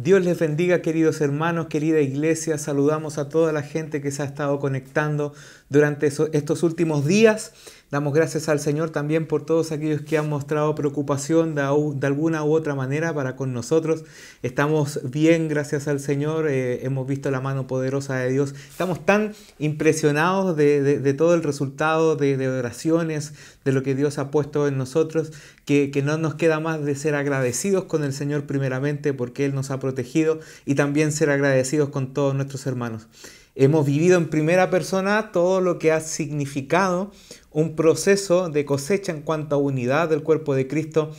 Dios les bendiga, queridos hermanos, querida iglesia. Saludamos a toda la gente que se ha estado conectando durante estos últimos días. Damos gracias al Señor también por todos aquellos que han mostrado preocupación de alguna u otra manera para con nosotros. Estamos bien, gracias al Señor. Hemos visto la mano poderosa de Dios. Estamos tan impresionados de todo el resultado de oraciones, de lo que Dios ha puesto en nosotros, que no nos queda más de ser agradecidos con el Señor primeramente porque Él nos ha protegido, y también ser agradecidos con todos nuestros hermanos. Hemos vivido en primera persona todo lo que ha significado un proceso de cosecha en cuanto a unidad del cuerpo de Cristo,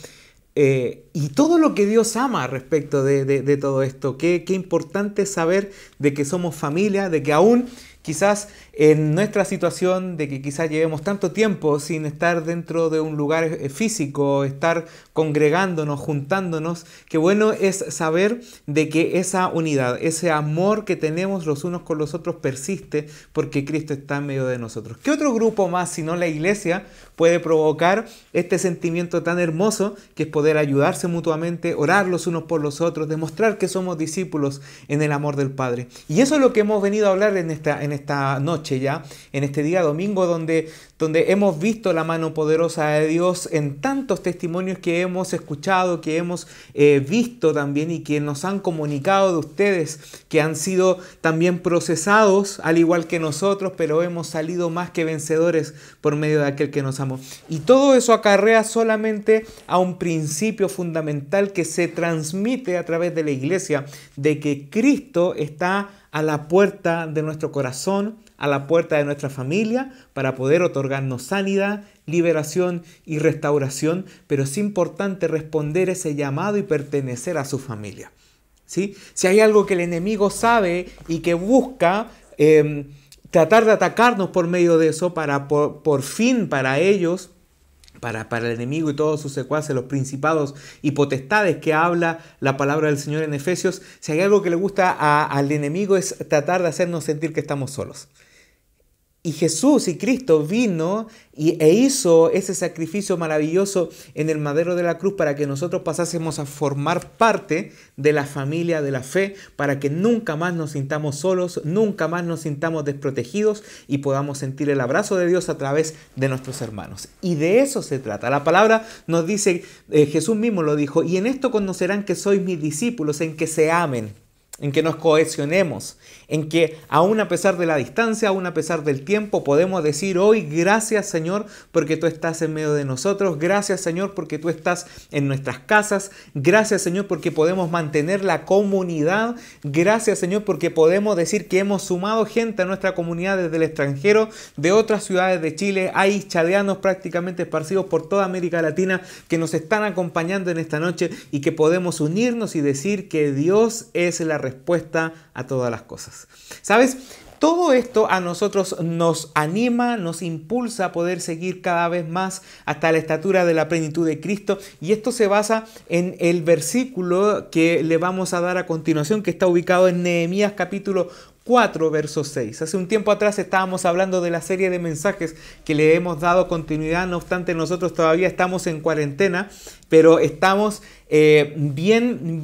y todo lo que Dios ama respecto de todo esto. Qué importante saber de que somos familia, de que aún quizás en nuestra situación, de que quizás llevemos tanto tiempo sin estar dentro de un lugar físico, estar congregándonos, juntándonos, qué bueno es saber de que esa unidad, ese amor que tenemos los unos con los otros persiste porque Cristo está en medio de nosotros. ¿Qué otro grupo más, sino la iglesia, puede provocar este sentimiento tan hermoso que es poder ayudarse mutuamente, orar los unos por los otros, demostrar que somos discípulos en el amor del Padre? Y eso es lo que hemos venido a hablar en esta noche ya, en este día domingo, donde hemos visto la mano poderosa de Dios en tantos testimonios que hemos escuchado, que hemos visto también, y que nos han comunicado de ustedes, que han sido también procesados al igual que nosotros, pero hemos salido más que vencedores por medio de aquel que nos amó. Y todo eso acarrea solamente a un principio fundamental que se transmite a través de la iglesia, de que Cristo está a la puerta de nuestro corazón, a la puerta de nuestra familia, para poder otorgarnos sanidad, liberación y restauración. Pero es importante responder ese llamado y pertenecer a su familia, ¿sí? Si hay algo que el enemigo sabe y que busca tratar de atacarnos por medio de eso, por fin para ellos, para el enemigo y todos sus secuaces, los principados y potestades que habla la palabra del Señor en Efesios, si hay algo que le gusta al enemigo es tratar de hacernos sentir que estamos solos. Y Jesús y Cristo vino e hizo ese sacrificio maravilloso en el madero de la cruz para que nosotros pasásemos a formar parte de la familia de la fe, para que nunca más nos sintamos solos, nunca más nos sintamos desprotegidos y podamos sentir el abrazo de Dios a través de nuestros hermanos. Y de eso se trata. La palabra nos dice, Jesús mismo lo dijo: y en esto conocerán que sois mis discípulos, en que se amen, en que nos cohesionemos, en que aún a pesar de la distancia, aún a pesar del tiempo, podemos decir hoy: gracias, Señor, porque tú estás en medio de nosotros. Gracias, Señor, porque tú estás en nuestras casas. Gracias, Señor, porque podemos mantener la comunidad. Gracias, Señor, porque podemos decir que hemos sumado gente a nuestra comunidad desde el extranjero, de otras ciudades de Chile. Hay chaleanos prácticamente esparcidos por toda América Latina que nos están acompañando en esta noche, y que podemos unirnos y decir que Dios es la respuesta a todas las cosas. ¿Sabes? Todo esto a nosotros nos anima, nos impulsa a poder seguir cada vez más hasta la estatura de la plenitud de Cristo. Y esto se basa en el versículo que le vamos a dar a continuación, que está ubicado en Nehemías capítulo 4, verso 6. Hace un tiempo atrás estábamos hablando de la serie de mensajes que le hemos dado continuidad. No obstante, nosotros todavía estamos en cuarentena, pero estamos bien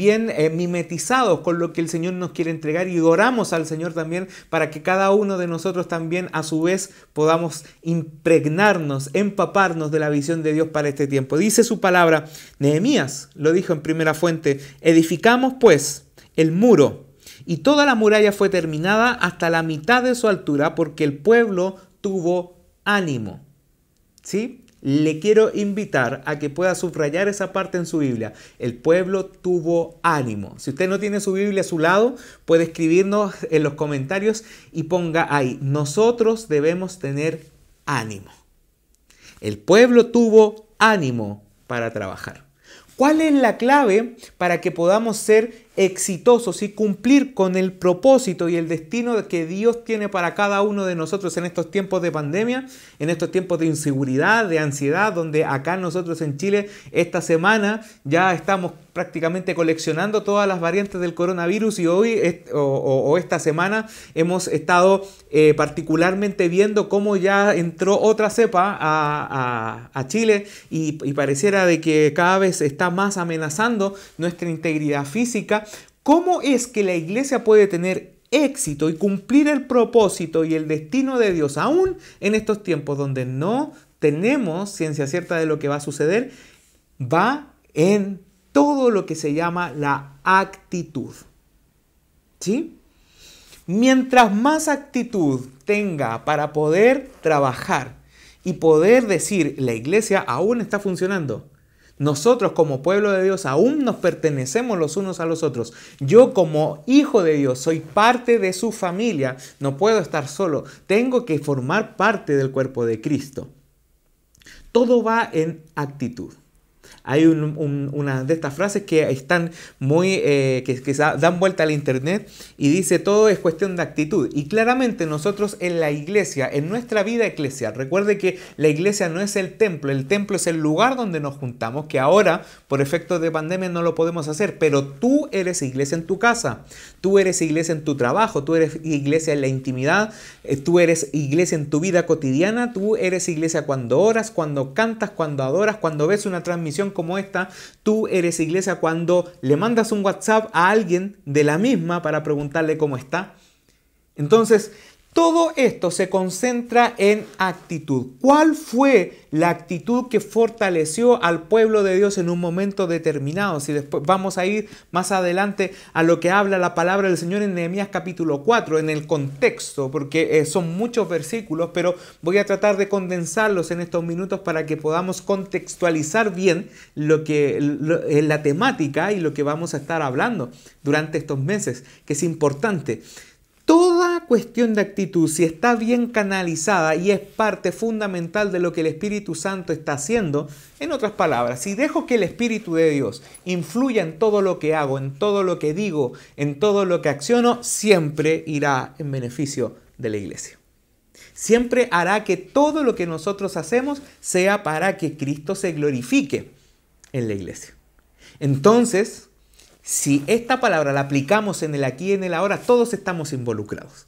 mimetizados con lo que el Señor nos quiere entregar, y oramos al Señor también para que cada uno de nosotros también a su vez podamos impregnarnos, empaparnos de la visión de Dios para este tiempo. Dice su palabra, Nehemías lo dijo en Primera Fuente: edificamos pues el muro, y toda la muralla fue terminada hasta la mitad de su altura, porque el pueblo tuvo ánimo. ¿Sí? Le quiero invitar a que pueda subrayar esa parte en su Biblia. El pueblo tuvo ánimo. Si usted no tiene su Biblia a su lado, puede escribirnos en los comentarios y ponga ahí: nosotros debemos tener ánimo. El pueblo tuvo ánimo para trabajar. ¿Cuál es la clave para que podamos ser exitosos y cumplir con el propósito y el destino que Dios tiene para cada uno de nosotros en estos tiempos de pandemia, en estos tiempos de inseguridad, de ansiedad, donde acá nosotros en Chile esta semana ya estamos prácticamente coleccionando todas las variantes del coronavirus, y hoy esta semana hemos estado particularmente viendo cómo ya entró otra cepa a Chile, y pareciera de que cada vez está más amenazando nuestra integridad física. ¿Cómo es que la iglesia puede tener éxito y cumplir el propósito y el destino de Dios aún en estos tiempos donde no tenemos ciencia cierta de lo que va a suceder? Va en todo lo que se llama la actitud. ¿Sí? Mientras más actitud tenga para poder trabajar y poder decir, la iglesia aún está funcionando. Nosotros como pueblo de Dios aún nos pertenecemos los unos a los otros. Yo como hijo de Dios soy parte de su familia. No puedo estar solo. Tengo que formar parte del cuerpo de Cristo. Todo va en actitud. Hay una de estas frases que están muy, que dan vuelta al internet y dice todo es cuestión de actitud. Y claramente nosotros en la iglesia, en nuestra vida eclesial, recuerde que la iglesia no es el templo es el lugar donde nos juntamos, que ahora por efectos de pandemia no lo podemos hacer, pero tú eres iglesia en tu casa, tú eres iglesia en tu trabajo, tú eres iglesia en la intimidad, tú eres iglesia en tu vida cotidiana, tú eres iglesia cuando oras, cuando cantas, cuando adoras, cuando ves una transmisión como esta, tú eres iglesia cuando le mandas un WhatsApp a alguien de la misma para preguntarle cómo está. Entonces, todo esto se concentra en actitud. ¿Cuál fue la actitud que fortaleció al pueblo de Dios en un momento determinado? Si después vamos a ir más adelante a lo que habla la palabra del Señor en Nehemías capítulo 4, en el contexto, porque son muchos versículos, pero voy a tratar de condensarlos en estos minutos para que podamos contextualizar bien la temática y lo que vamos a estar hablando durante estos meses, que es importante. Toda cuestión de actitud, si está bien canalizada y es parte fundamental de lo que el Espíritu Santo está haciendo, en otras palabras, si dejo que el Espíritu de Dios influya en todo lo que hago, en todo lo que digo, en todo lo que acciono, siempre irá en beneficio de la iglesia. Siempre hará que todo lo que nosotros hacemos sea para que Cristo se glorifique en la iglesia. Entonces, si esta palabra la aplicamos en el aquí y en el ahora, todos estamos involucrados.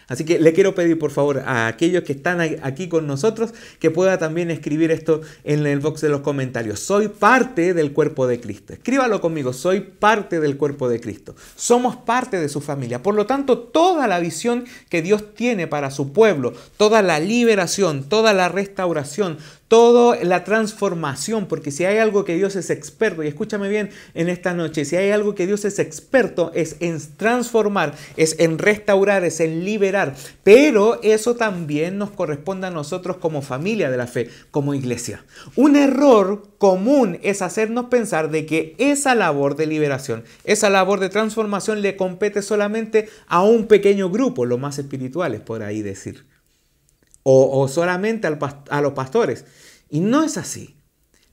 Así que le quiero pedir por favor a aquellos que están aquí con nosotros que pueda también escribir esto en el box de los comentarios. Soy parte del cuerpo de Cristo. Escríbalo conmigo, soy parte del cuerpo de Cristo. Somos parte de su familia. Por lo tanto, toda la visión que Dios tiene para su pueblo, toda la liberación, toda la restauración, toda la transformación, porque si hay algo que Dios es experto, y escúchame bien en esta noche, si hay algo que Dios es experto es en transformar, es en restaurar, es en liberar, pero eso también nos corresponde a nosotros como familia de la fe, como iglesia. Un error común es hacernos pensar de que esa labor de liberación, esa labor de transformación le compete solamente a un pequeño grupo, los más espirituales, por ahí decir. O solamente a los pastores. Y no es así.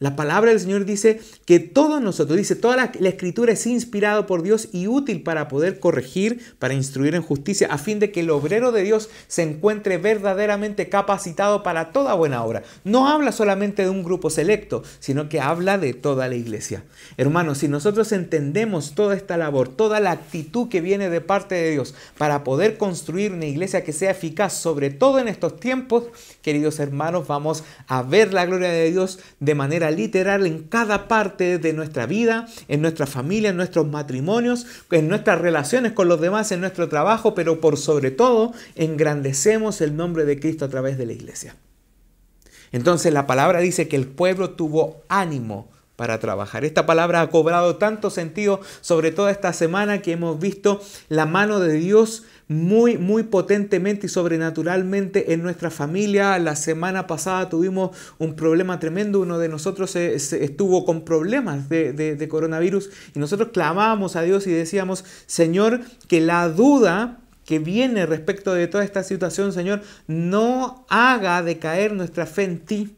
La palabra del Señor dice que todos nosotros, toda la Escritura es inspirada por Dios y útil para poder corregir, para instruir en justicia, a fin de que el obrero de Dios se encuentre verdaderamente capacitado para toda buena obra. No habla solamente de un grupo selecto, sino que habla de toda la iglesia. Hermanos, si nosotros entendemos toda esta labor, toda la actitud que viene de parte de Dios para poder construir una iglesia que sea eficaz, sobre todo en estos tiempos, queridos hermanos, vamos a ver la gloria de Dios de manera literal en cada parte de nuestra vida, en nuestra familia, en nuestros matrimonios, en nuestras relaciones con los demás, en nuestro trabajo, pero por sobre todo engrandecemos el nombre de Cristo a través de la iglesia. Entonces la palabra dice que el pueblo tuvo ánimo para trabajar. Esta palabra ha cobrado tanto sentido, sobre todo esta semana que hemos visto la mano de Dios muy, muy potentemente y sobrenaturalmente en nuestra familia. La semana pasada tuvimos un problema tremendo. Uno de nosotros estuvo con problemas de coronavirus y nosotros clamábamos a Dios y decíamos, Señor, que la duda que viene respecto de toda esta situación, Señor, no haga decaer nuestra fe en ti.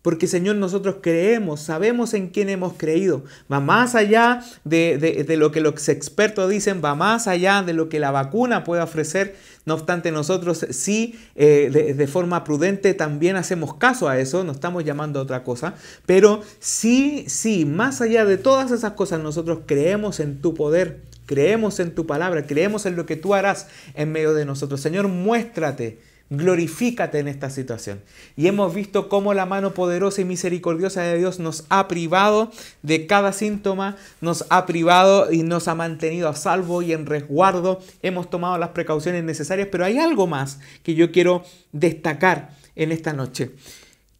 Porque, Señor, nosotros creemos, sabemos en quién hemos creído. Va más allá de lo que los expertos dicen, va más allá de lo que la vacuna puede ofrecer. No obstante, nosotros sí, de forma prudente, también hacemos caso a eso, no estamos llamando a otra cosa. Pero sí, más allá de todas esas cosas, nosotros creemos en tu poder, creemos en tu palabra, creemos en lo que tú harás en medio de nosotros. Señor, muéstrate Glorifícate en esta situación. Y hemos visto cómo la mano poderosa y misericordiosa de Dios nos ha privado de cada síntoma, nos ha privado y nos ha mantenido a salvo y en resguardo. Hemos tomado las precauciones necesarias, pero hay algo más que yo quiero destacar en esta noche.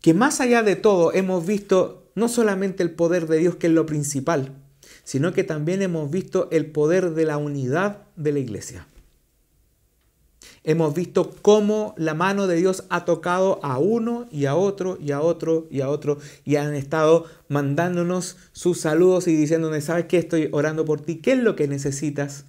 Que más allá de todo hemos visto no solamente el poder de Dios, que es lo principal, sino que también hemos visto el poder de la unidad de la iglesia. Hemos visto cómo la mano de Dios ha tocado a uno y a otro y a otro y a otro y han estado mandándonos sus saludos y diciéndonos, ¿sabes qué? Estoy orando por ti. ¿Qué es lo que necesitas?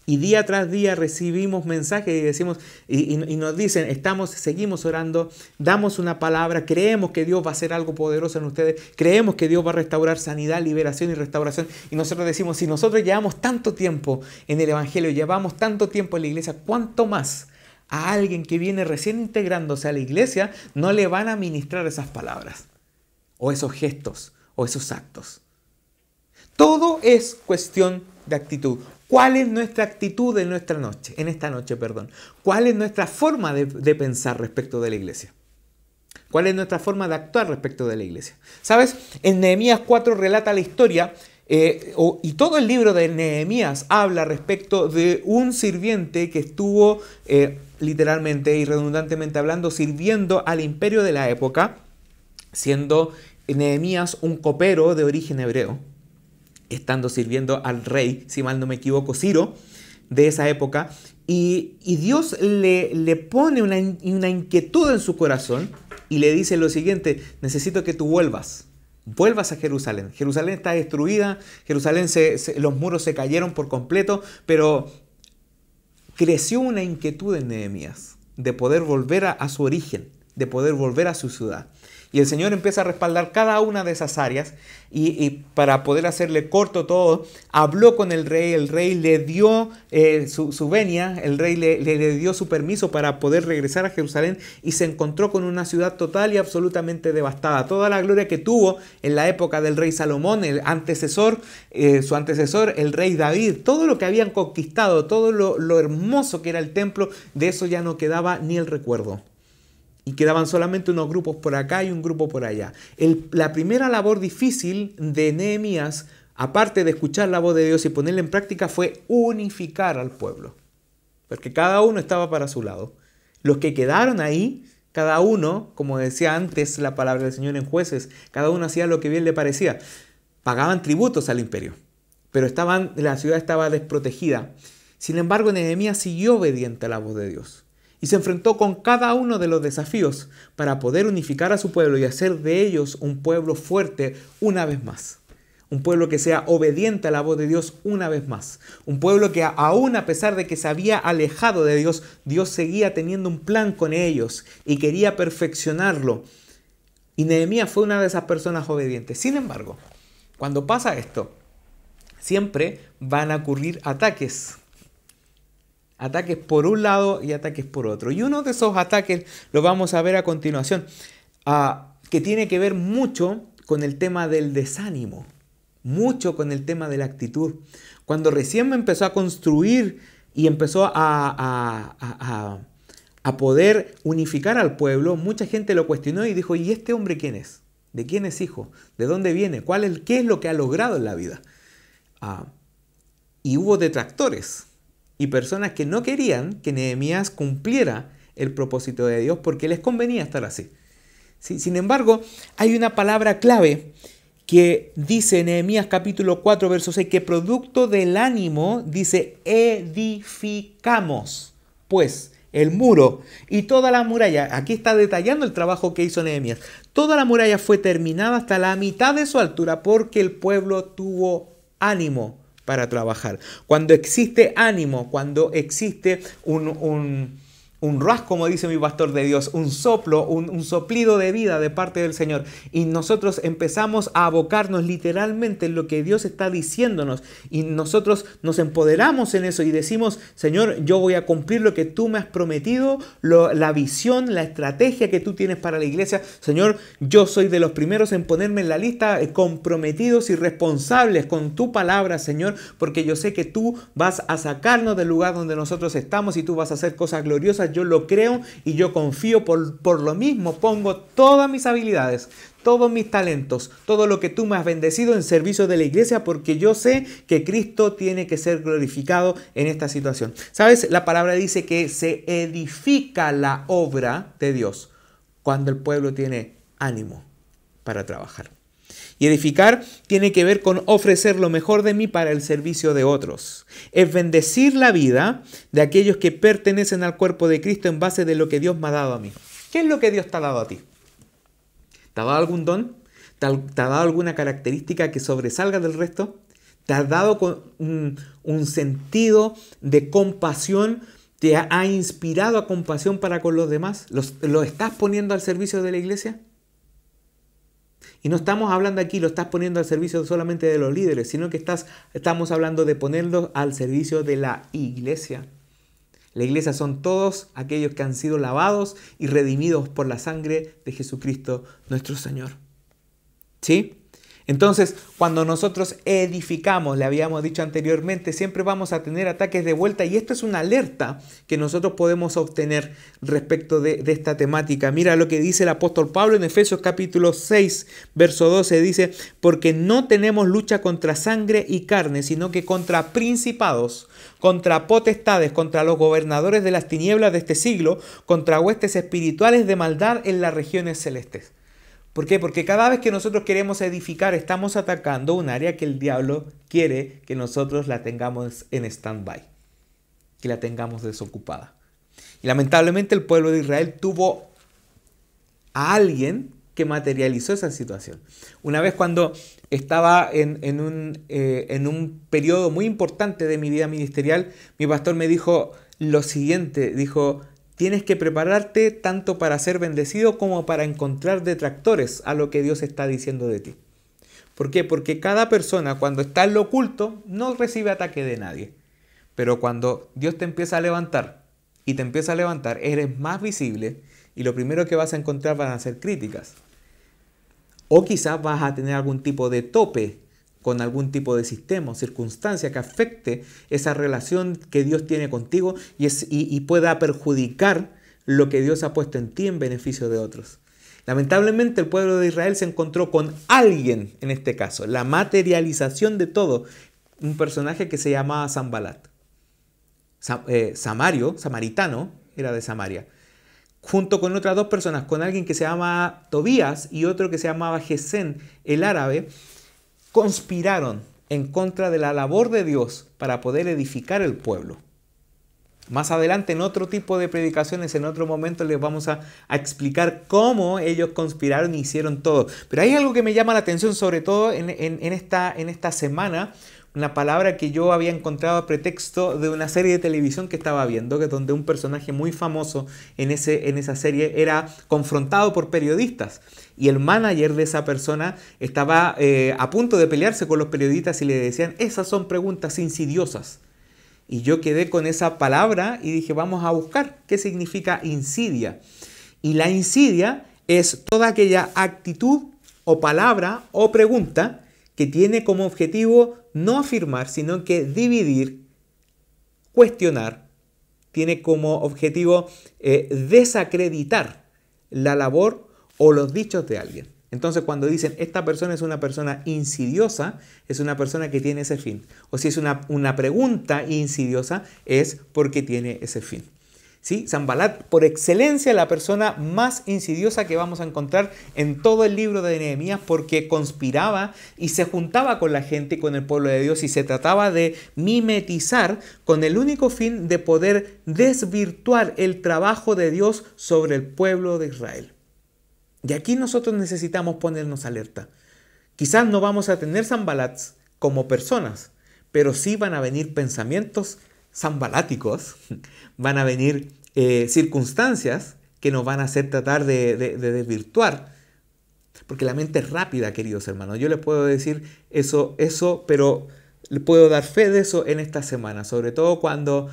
Y día tras día recibimos mensajes y decimos y nos dicen, seguimos orando, damos una palabra, creemos que Dios va a hacer algo poderoso en ustedes, creemos que Dios va a restaurar sanidad, liberación y restauración. Y nosotros decimos, si nosotros llevamos tanto tiempo en el Evangelio, llevamos tanto tiempo en la iglesia, ¿cuánto más a alguien que viene recién integrándose a la iglesia no le van a ministrar esas palabras o esos gestos o esos actos? Todo es cuestión de actitud. ¿Cuál es nuestra actitud en esta noche? ¿Cuál es nuestra forma de pensar respecto de la iglesia? ¿Cuál es nuestra forma de actuar respecto de la iglesia? ¿Sabes? En Nehemías 4 relata la historia y todo el libro de Nehemías habla respecto de un sirviente que estuvo literalmente y redundantemente hablando sirviendo al imperio de la época, siendo Nehemías un copero de origen hebreo, estando sirviendo al rey, si mal no me equivoco, Ciro, de esa época, y Dios le pone una inquietud en su corazón y le dice lo siguiente: necesito que tú vuelvas a Jerusalén. Jerusalén está destruida, los muros se cayeron por completo, pero creció una inquietud en Nehemías de poder volver a su origen, de poder volver a su ciudad. Y el Señor empieza a respaldar cada una de esas áreas y para poder hacerle corto todo, habló con el rey le dio su venia, el rey le dio su permiso para poder regresar a Jerusalén y se encontró con una ciudad total y absolutamente devastada. Toda la gloria que tuvo en la época del rey Salomón, su antecesor, el rey David, todo lo que habían conquistado, todo lo hermoso que era el templo, de eso ya no quedaba ni el recuerdo. Y quedaban solamente unos grupos por acá y un grupo por allá. La primera labor difícil de Nehemías, aparte de escuchar la voz de Dios y ponerla en práctica, fue unificar al pueblo. Porque cada uno estaba para su lado. Los que quedaron ahí, cada uno, como decía antes la palabra del Señor en Jueces, cada uno hacía lo que bien le parecía. Pagaban tributos al imperio, pero la ciudad estaba desprotegida. Sin embargo, Nehemías siguió obediente a la voz de Dios. Y se enfrentó con cada uno de los desafíos para poder unificar a su pueblo y hacer de ellos un pueblo fuerte una vez más. Un pueblo que sea obediente a la voz de Dios una vez más. Un pueblo que aún a pesar de que se había alejado de Dios, Dios seguía teniendo un plan con ellos y quería perfeccionarlo. Y Nehemías fue una de esas personas obedientes. Sin embargo, cuando pasa esto, siempre van a ocurrir ataques. Ataques por un lado y ataques por otro. Y uno de esos ataques lo vamos a ver a continuación, que tiene que ver mucho con el tema del desánimo, mucho con el tema de la actitud. Cuando recién me empezó a construir y empezó a poder unificar al pueblo, mucha gente lo cuestionó y dijo, ¿y este hombre quién es? ¿De quién es hijo? ¿De dónde viene? ¿Qué es lo que ha logrado en la vida? Y hubo detractores. Y personas que no querían que Nehemías cumpliera el propósito de Dios porque les convenía estar así. ¿Sí? Sin embargo, hay una palabra clave que dice en Nehemías capítulo 4, verso 6, que producto del ánimo, dice, edificamos, pues, el muro y toda la muralla. Aquí está detallando el trabajo que hizo Nehemías. Toda la muralla fue terminada hasta la mitad de su altura porque el pueblo tuvo ánimo para trabajar. Cuando existe ánimo, cuando existe un ruaj, como dice mi pastor de Dios, un soplo, un soplido de vida de parte del Señor, y nosotros empezamos a abocarnos literalmente en lo que Dios está diciéndonos, y nosotros nos empoderamos en eso y decimos, Señor, yo voy a cumplir lo que tú me has prometido, la visión, la estrategia que tú tienes para la iglesia. Señor, yo soy de los primeros en ponerme en la lista, comprometidos y responsables con tu palabra, Señor, porque yo sé que tú vas a sacarnos del lugar donde nosotros estamos y tú vas a hacer cosas gloriosas. yo lo creo y yo confío, por lo mismo pongo todas mis habilidades, todos mis talentos, todo lo que tú me has bendecido en servicio de la iglesia, porque yo sé que Cristo tiene que ser glorificado en esta situación. ¿Sabes? La palabra dice que se edifica la obra de Dios cuando el pueblo tiene ánimo para trabajar. Y edificar tiene que ver con ofrecer lo mejor de mí para el servicio de otros. Es bendecir la vida de aquellos que pertenecen al cuerpo de Cristo en base de lo que Dios me ha dado a mí. ¿Qué es lo que Dios te ha dado a ti? ¿Te ha dado algún don? ¿Te ha dado alguna característica que sobresalga del resto? ¿Te ha dado un sentido de compasión? ¿Te ha inspirado a compasión para con los demás? ¿Lo estás poniendo al servicio de la iglesia? Y no estamos hablando aquí, lo estás poniendo al servicio solamente de los líderes, sino que estamos hablando de ponerlo al servicio de la iglesia. La iglesia son todos aquellos que han sido lavados y redimidos por la sangre de Jesucristo nuestro Señor. ¿Sí? Entonces, cuando nosotros edificamos, le habíamos dicho anteriormente, siempre vamos a tener ataques de vuelta, y esto es una alerta que nosotros podemos obtener respecto de esta temática. Mira lo que dice el apóstol Pablo en Efesios capítulo 6, verso 12, dice: porque no tenemos lucha contra sangre y carne, sino que contra principados, contra potestades, contra los gobernadores de las tinieblas de este siglo, contra huestes espirituales de maldad en las regiones celestes. ¿Por qué? Porque cada vez que nosotros queremos edificar, estamos atacando un área que el diablo quiere que nosotros la tengamos en stand-by, que la tengamos desocupada. Y lamentablemente el pueblo de Israel tuvo a alguien que materializó esa situación. Una vez, cuando estaba en un periodo muy importante de mi vida ministerial, mi pastor me dijo lo siguiente, dijo: tienes que prepararte tanto para ser bendecido como para encontrar detractores a lo que Dios está diciendo de ti. ¿Por qué? Porque cada persona, cuando está en lo oculto, no recibe ataque de nadie. Pero cuando Dios te empieza a levantar y te empieza a levantar, eres más visible, y lo primero que vas a encontrar van a ser críticas. O quizás vas a tener algún tipo de tope con algún tipo de sistema o circunstancia que afecte esa relación que Dios tiene contigo y pueda perjudicar lo que Dios ha puesto en ti en beneficio de otros. Lamentablemente el pueblo de Israel se encontró con alguien, en este caso, la materialización de todo, un personaje que se llamaba Sanbalat. Samaritano, era de Samaria, junto con otras dos personas, con alguien que se llama Tobías y otro que se llamaba Gesén, el árabe, conspiraron en contra de la labor de Dios para poder edificar el pueblo. Más adelante, en otro tipo de predicaciones, en otro momento, les vamos a explicar cómo ellos conspiraron y hicieron todo. Pero hay algo que me llama la atención, sobre todo en esta semana, una palabra que yo había encontrado a pretexto de una serie de televisión que estaba viendo, que donde un personaje muy famoso en esa serie era confrontado por periodistas. Y el manager de esa persona estaba a punto de pelearse con los periodistas y le decían: esas son preguntas insidiosas. Y yo quedé con esa palabra y dije: vamos a buscar qué significa insidia. Y la insidia es toda aquella actitud o palabra o pregunta que tiene como objetivo no afirmar, sino que dividir, cuestionar, tiene como objetivo desacreditar la labor o los dichos de alguien. Entonces, cuando dicen esta persona es una persona insidiosa, es una persona que tiene ese fin. O si es una pregunta insidiosa, es porque tiene ese fin. ¿Sí? Sanbalat, por excelencia, la persona más insidiosa que vamos a encontrar en todo el libro de Nehemías, porque conspiraba y se juntaba con la gente y con el pueblo de Dios, y se trataba de mimetizar con el único fin de poder desvirtuar el trabajo de Dios sobre el pueblo de Israel. Y aquí nosotros necesitamos ponernos alerta. Quizás no vamos a tener Sanbalats como personas, pero sí van a venir pensamientos sanbaláticos, van a venir circunstancias que nos van a hacer tratar de desvirtuar. Porque la mente es rápida, queridos hermanos. Yo les puedo decir eso, pero les puedo dar fe de eso en esta semana. Sobre todo cuando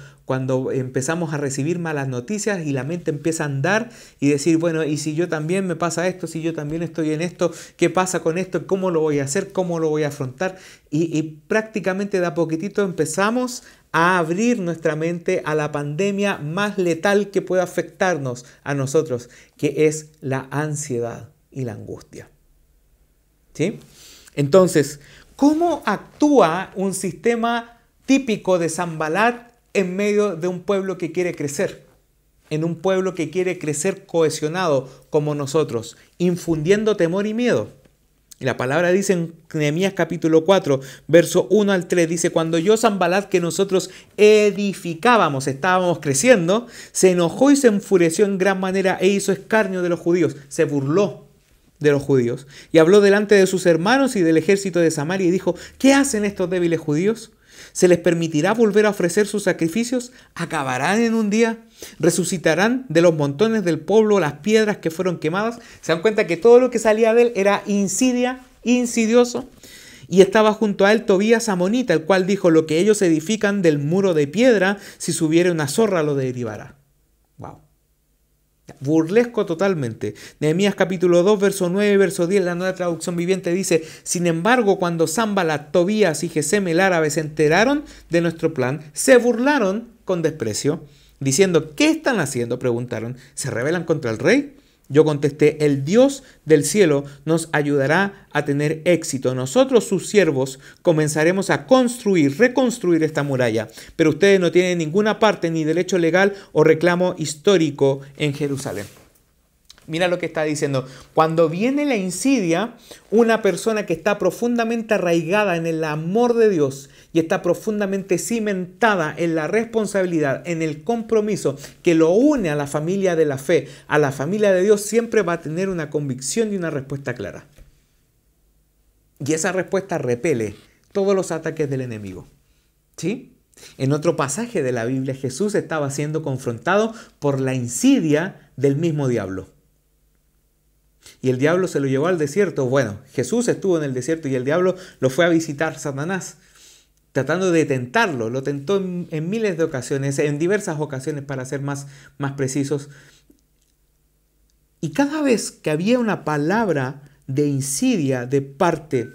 empezamos a recibir malas noticias y la mente empieza a andar y decir: bueno, ¿y si yo también me pasa esto? Si yo también estoy en esto, ¿qué pasa con esto? ¿Cómo lo voy a hacer? ¿Cómo lo voy a afrontar? Y prácticamente de a poquitito empezamos a abrir nuestra mente a la pandemia más letal que puede afectarnos a nosotros, que es la ansiedad y la angustia. ¿Sí? Entonces, ¿cómo actúa un sistema típico de Sanbalat en medio de un pueblo que quiere crecer? En un pueblo que quiere crecer cohesionado como nosotros, infundiendo temor y miedo. Y la palabra dice en Nehemías capítulo 4, verso 1 al 3, dice: cuando oyó Sanbalat que nosotros edificábamos, estábamos creciendo, se enojó y se enfureció en gran manera e hizo escarnio de los judíos, se burló de los judíos y habló delante de sus hermanos y del ejército de Samaria y dijo: ¿qué hacen estos débiles judíos? ¿Se les permitirá volver a ofrecer sus sacrificios? ¿Acabarán en un día? ¿Resucitarán de los montones del pueblo las piedras que fueron quemadas? ¿Se dan cuenta que todo lo que salía de él era insidioso? Y estaba junto a él Tobías amonita, el cual dijo: lo que ellos edifican del muro de piedra, si subiera una zorra lo derribará. Wow. Burlesco totalmente. Nehemías capítulo 2, verso 9, verso 10, la Nueva Traducción Viviente dice: sin embargo, cuando Sanbalat, Tobías y Gesem el árabe se enteraron de nuestro plan, se burlaron con desprecio, diciendo: ¿qué están haciendo? Preguntaron. ¿Se rebelan contra el rey? Yo contesté: el Dios del cielo nos ayudará a tener éxito. Nosotros, sus siervos, comenzaremos a reconstruir esta muralla. Pero ustedes no tienen ninguna parte ni derecho legal o reclamo histórico en Jerusalén. Mira lo que está diciendo. Cuando viene la insidia, una persona que está profundamente arraigada en el amor de Dios y está profundamente cimentada en la responsabilidad, en el compromiso que lo une a la familia de la fe, a la familia de Dios, siempre va a tener una convicción y una respuesta clara. Y esa respuesta repele todos los ataques del enemigo. ¿Sí? En otro pasaje de la Biblia, Jesús estaba siendo confrontado por la insidia del mismo diablo. Y el diablo se lo llevó al desierto. Bueno, Jesús estuvo en el desierto y el diablo lo fue a visitar Satanás, tratando de tentarlo. Lo tentó en miles de ocasiones, en diversas ocasiones para ser más precisos. Y cada vez que había una palabra de insidia de parte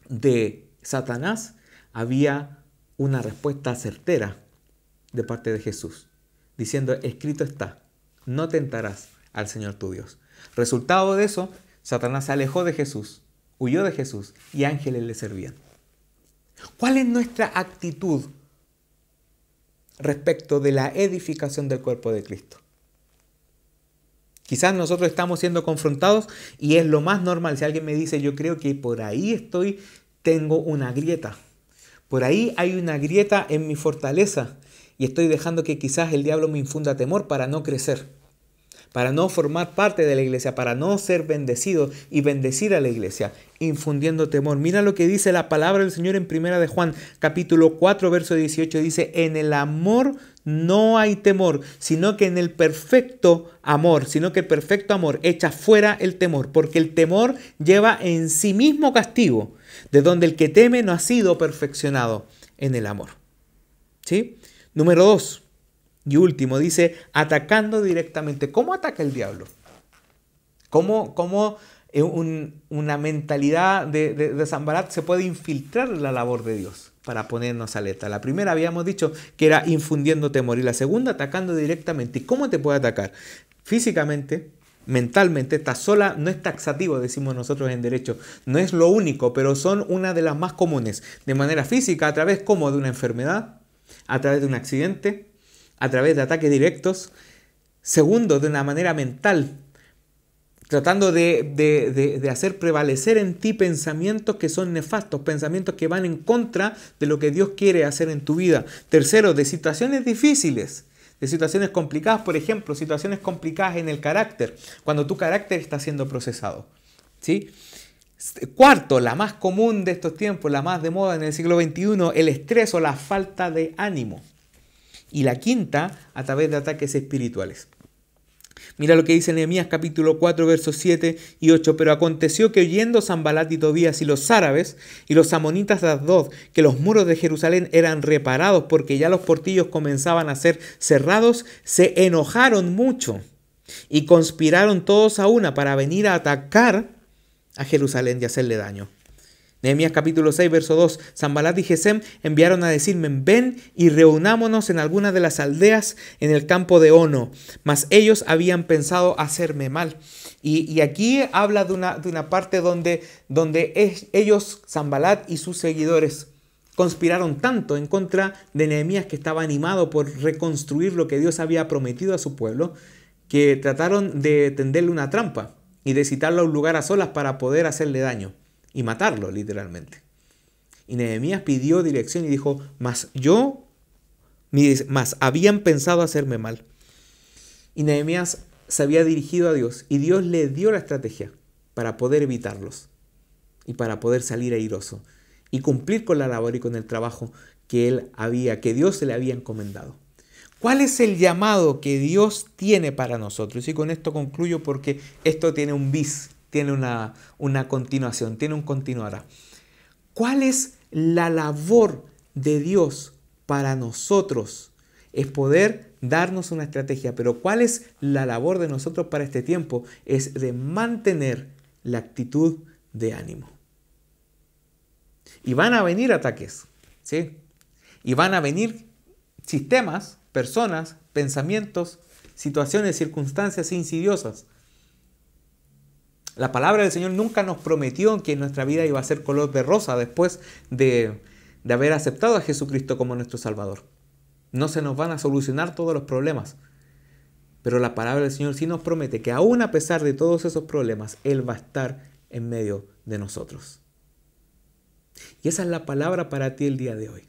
de Satanás, había una respuesta certera de parte de Jesús, diciendo: escrito está, no tentarás al Señor tu Dios. Resultado de eso, Satanás se alejó de Jesús, huyó de Jesús y ángeles le servían. ¿Cuál es nuestra actitud respecto de la edificación del cuerpo de Cristo? Quizás nosotros estamos siendo confrontados y es lo más normal. Si alguien me dice: yo creo que por ahí tengo una grieta. Por ahí hay una grieta en mi fortaleza y estoy dejando que quizás el diablo me infunda temor para no crecer, para no formar parte de la iglesia, para no ser bendecido y bendecir a la iglesia, infundiendo temor. Mira lo que dice la palabra del Señor en 1 de Juan, capítulo 4, verso 18, dice: en el amor no hay temor, sino que el perfecto amor echa fuera el temor, porque el temor lleva en sí mismo castigo, de donde el que teme no ha sido perfeccionado en el amor. ¿Sí? Número 2. Y último, dice: atacando directamente. ¿Cómo ataca el diablo? ¿Cómo una mentalidad de Sanbalat se puede infiltrar en la labor de Dios para ponernos alerta? La primera habíamos dicho que era infundiendo temor y la segunda atacando directamente. ¿Y cómo te puede atacar? Físicamente, mentalmente. No es taxativo, decimos nosotros en derecho. No es lo único, pero son una de las más comunes. De manera física, a través como de una enfermedad, a través de un accidente, a través de ataques directos. Segundo, de una manera mental, tratando de hacer prevalecer en ti pensamientos que son nefastos, pensamientos que van en contra de lo que Dios quiere hacer en tu vida. Tercero, de situaciones difíciles, de situaciones complicadas, por ejemplo, situaciones complicadas en el carácter, cuando tu carácter está siendo procesado. ¿Sí? Cuarto, la más común de estos tiempos, la más de moda en el siglo XXI, el estrés o la falta de ánimo. Y la quinta, a través de ataques espirituales. Mira lo que dice Nehemías capítulo 4, versos 7 y 8. Pero aconteció que oyendo Sanbalat y Tobías y los árabes y los amonitas de Asdod que los muros de Jerusalén eran reparados porque ya los portillos comenzaban a ser cerrados, se enojaron mucho y conspiraron todos a una para venir a atacar a Jerusalén y hacerle daño. Nehemías capítulo 6, verso 2. Sanbalat y Gesem enviaron a decirme: ven y reunámonos en alguna de las aldeas en el campo de Ono. Mas ellos habían pensado hacerme mal. Y aquí habla de una parte donde ellos, Sanbalat y sus seguidores, conspiraron tanto en contra de Nehemías, que estaba animado por reconstruir lo que Dios había prometido a su pueblo, que trataron de tenderle una trampa y de citarlo a un lugar a solas para poder hacerle daño y matarlo literalmente. Y Nehemías pidió dirección y dijo: mas habían pensado hacerme mal. Y Nehemías se había dirigido a Dios y Dios le dio la estrategia para poder evitarlos y para poder salir airoso y cumplir con la labor y con el trabajo que Dios se le había encomendado. ¿Cuál es el llamado que Dios tiene para nosotros? Y con esto concluyo, porque esto tiene un bis, tiene una continuación, tiene un continuará. ¿Cuál es la labor de Dios para nosotros? Es poder darnos una estrategia, pero ¿cuál es la labor de nosotros para este tiempo? Es de mantener la actitud de ánimo. Y van a venir ataques, ¿sí? Y van a venir sistemas, personas, pensamientos, situaciones, circunstancias insidiosas. La palabra del Señor nunca nos prometió que nuestra vida iba a ser color de rosa después de haber aceptado a Jesucristo como nuestro Salvador. No se nos van a solucionar todos los problemas. Pero la palabra del Señor sí nos promete que aún a pesar de todos esos problemas, Él va a estar en medio de nosotros. Y esa es la palabra para ti el día de hoy.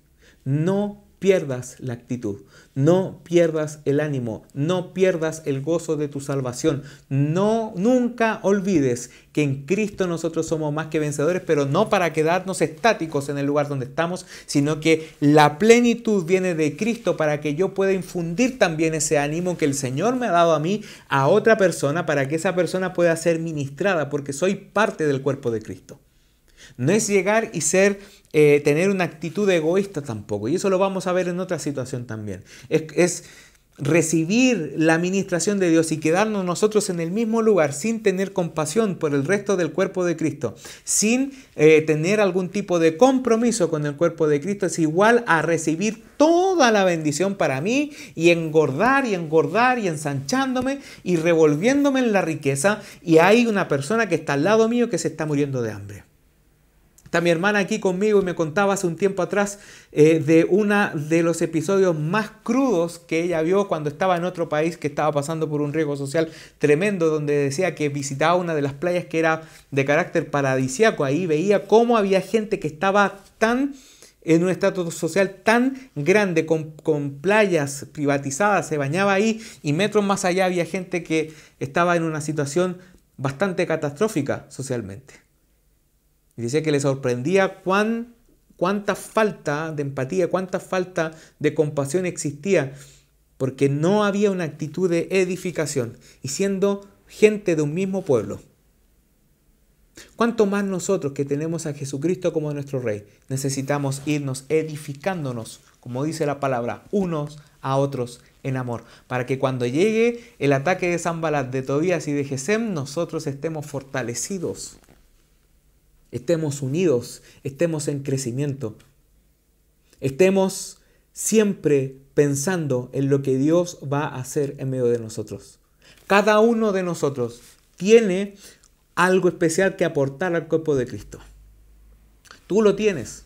No pierdas la actitud, no pierdas el ánimo, no pierdas el gozo de tu salvación. Nunca olvides que en Cristo nosotros somos más que vencedores, pero no para quedarnos estáticos en el lugar donde estamos, sino que la plenitud viene de Cristo para que yo pueda infundir también ese ánimo que el Señor me ha dado a mí, a otra persona, para que esa persona pueda ser ministrada, porque soy parte del cuerpo de Cristo. No es llegar y tener una actitud egoísta tampoco. Y eso lo vamos a ver en otra situación también. Es recibir la administración de Dios y quedarnos nosotros en el mismo lugar sin tener compasión por el resto del cuerpo de Cristo, sin tener algún tipo de compromiso con el cuerpo de Cristo. Es igual a recibir toda la bendición para mí y engordar y ensanchándome y revolviéndome en la riqueza. Y hay una persona que está al lado mío que se está muriendo de hambre. Está mi hermana aquí conmigo y me contaba hace un tiempo atrás de uno de los episodios más crudos que ella vio cuando estaba en otro país, que estaba pasando por un riesgo social tremendo, donde decía que visitaba una de las playas que era de carácter paradisíaco. Ahí veía cómo había gente que estaba en un estatus social tan grande, con playas privatizadas, se bañaba ahí, y metros más allá había gente que estaba en una situación bastante catastrófica socialmente. Y decía que le sorprendía cuánta falta de empatía, cuánta falta de compasión existía, porque no había una actitud de edificación, y siendo gente de un mismo pueblo. ¿Cuánto más nosotros, que tenemos a Jesucristo como nuestro Rey, necesitamos irnos edificándonos, como dice la palabra, unos a otros en amor, para que cuando llegue el ataque de Sanbalat, de Tobías y de Gesem, nosotros estemos fortalecidos, estemos unidos, estemos en crecimiento, estemos siempre pensando en lo que Dios va a hacer en medio de nosotros. Cada uno de nosotros tiene algo especial que aportar al cuerpo de Cristo. Tú lo tienes.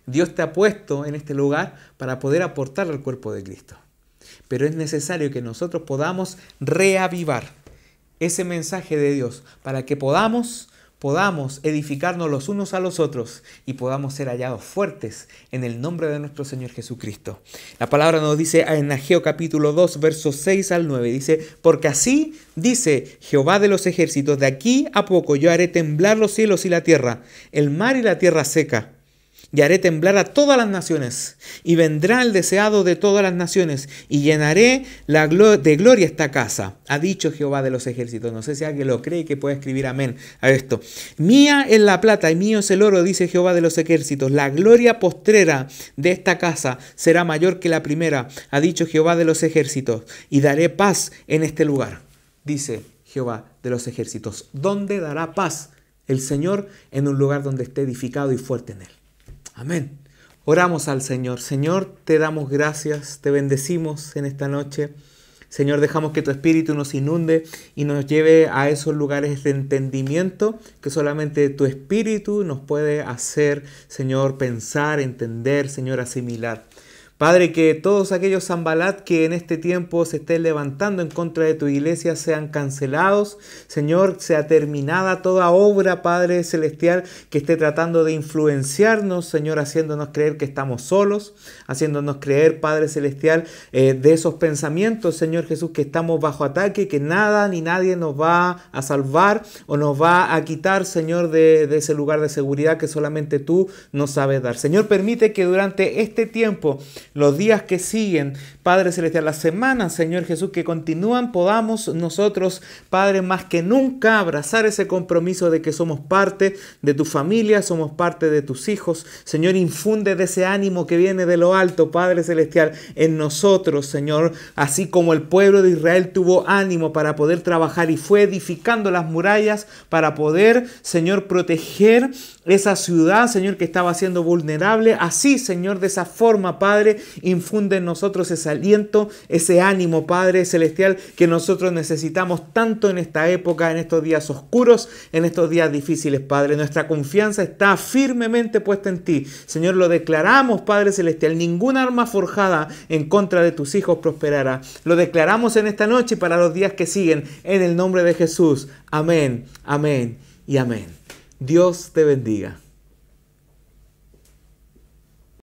Dios te ha puesto en este lugar para poder aportar al cuerpo de Cristo. Pero es necesario que nosotros podamos reavivar ese mensaje de Dios para que podamos edificarnos los unos a los otros y podamos ser hallados fuertes en el nombre de nuestro Señor Jesucristo. La palabra nos dice en Ageo capítulo 2, versos 6 al 9, dice: porque así dice Jehová de los ejércitos, de aquí a poco yo haré temblar los cielos y la tierra, el mar y la tierra seca, y haré temblar a todas las naciones, y vendrá el deseado de todas las naciones, y llenaré de gloria esta casa, ha dicho Jehová de los ejércitos. No sé si alguien lo cree y que pueda escribir amén a esto. Mía es la plata y mío es el oro, dice Jehová de los ejércitos. La gloria postrera de esta casa será mayor que la primera, ha dicho Jehová de los ejércitos, y daré paz en este lugar, dice Jehová de los ejércitos. ¿Dónde dará paz el Señor en un lugar donde esté edificado y fuerte en Él. Amén. Oramos al Señor. Señor, te damos gracias, te bendecimos en esta noche. Señor, dejamos que tu Espíritu nos inunde y nos lleve a esos lugares de entendimiento que solamente tu Espíritu nos puede hacer, Señor, pensar, entender, Señor, asimilar. Padre, que todos aquellos Sanbalat que en este tiempo se estén levantando en contra de tu iglesia sean cancelados. Señor, sea terminada toda obra, Padre Celestial, que esté tratando de influenciarnos, Señor, haciéndonos creer que estamos solos, haciéndonos creer, Padre Celestial, de esos pensamientos, Señor Jesús, que estamos bajo ataque, que nada ni nadie nos va a salvar o nos va a quitar, Señor, de ese lugar de seguridad que solamente tú nos sabes dar. Señor, permite que durante este tiempo, los días que siguen, Padre Celestial, las semanas, Señor Jesús, que continúan, podamos nosotros, Padre, más que nunca abrazar ese compromiso de que somos parte de tu familia, somos parte de tus hijos. Señor, infunde de ese ánimo que viene de lo alto, Padre Celestial, en nosotros, Señor, así como el pueblo de Israel tuvo ánimo para poder trabajar y fue edificando las murallas para poder, Señor, proteger esa ciudad, Señor, que estaba siendo vulnerable. Así, Señor, de esa forma, Padre, infunde en nosotros ese aliento, ese ánimo, Padre Celestial, que nosotros necesitamos tanto en esta época, en estos días oscuros, en estos días difíciles, Padre. Nuestra confianza está firmemente puesta en ti. Señor, lo declaramos, Padre Celestial, ninguna arma forjada en contra de tus hijos prosperará. Lo declaramos en esta noche y para los días que siguen, en el nombre de Jesús. Amén, amén y amén. Dios te bendiga.